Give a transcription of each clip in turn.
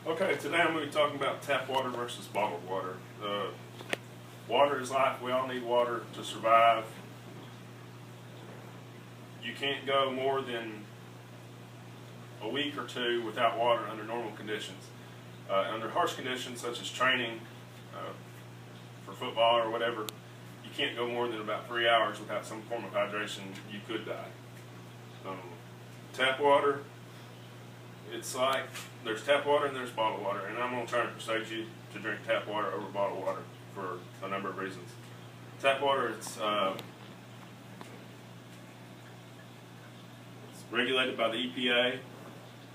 Okay, today I'm going to be talking about tap water versus bottled water. Water is life. We all need water to survive. You can't go more than a week or two without water under normal conditions. Under harsh conditions such as training for football or whatever, you can't go more than about 3 hours without some form of hydration. You could die. Tap water, it's like there's tap water and there's bottled water, and I'm going to try and persuade you to drink tap water over bottled water for a number of reasons. Tap water, it's regulated by the EPA,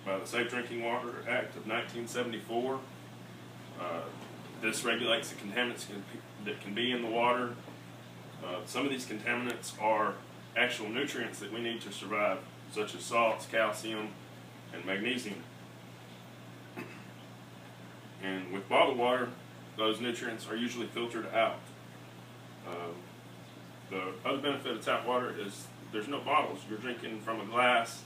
by the Safe Drinking Water Act of 1974. This regulates the contaminants that can be in the water. Some of these contaminants are actual nutrients that we need to survive, such as salts, calcium, and magnesium. And with bottled water, those nutrients are usually filtered out. The other benefit of tap water is there's no bottles. You're drinking from a glass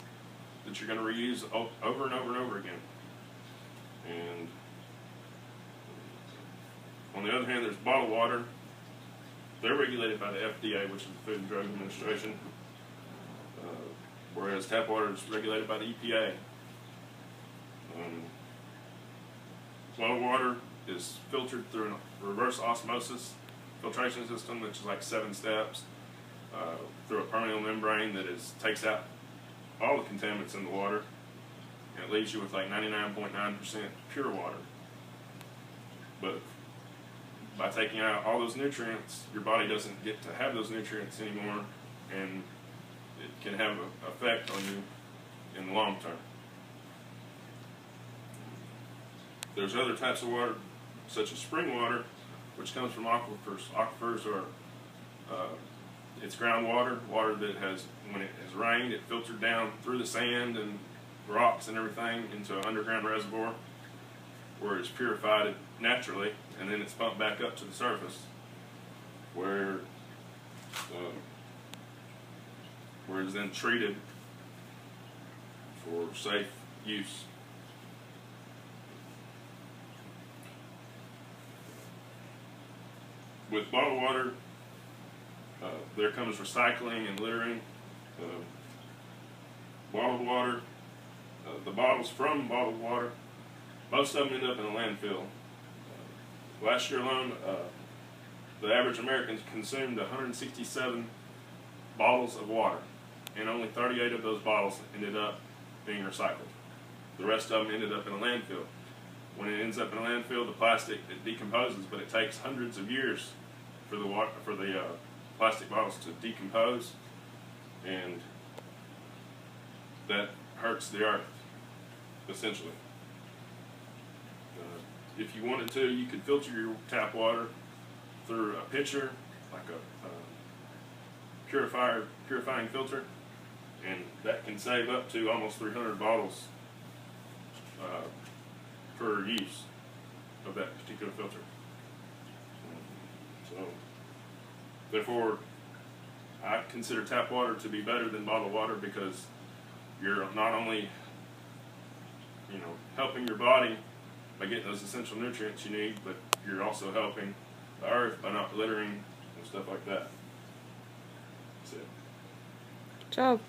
that you're going to reuse over and over and over again. And on the other hand, there's bottled water. They're regulated by the FDA, which is the Food and Drug Administration, whereas tap water is regulated by the EPA. Bottled water is filtered through a reverse osmosis filtration system, which is like 7 steps, through a permeable membrane that takes out all the contaminants in the water, and it leaves you with like 99.9% pure water. But by taking out all those nutrients, your body doesn't get to have those nutrients anymore, and it can have an effect on you in the long term. There's other types of water, such as spring water, which comes from aquifers. Aquifers are it's groundwater, water that has, when it has rained, it filtered down through the sand and rocks and everything into an underground reservoir, where it's purified naturally, and then it's pumped back up to the surface, where it's then treated for safe use. With bottled water, there comes recycling and littering. Bottled water, the bottles from bottled water, most of them end up in a landfill. Last year alone, the average American consumed 167 bottles of water, and only 38 of those bottles ended up being recycled. The rest of them ended up in a landfill. When it ends up in a landfill, the plastic, it decomposes, but it takes hundreds of years for the plastic bottles to decompose, and that hurts the earth, essentially. If you wanted to, you could filter your tap water through a pitcher, like a purifying filter, and that can save up to almost 300 bottles per use of that particular filter. So, therefore, I consider tap water to be better than bottled water, because you're not only, helping your body by getting those essential nutrients you need, but you're also helping the earth by not littering and stuff like that. That's it. Good job.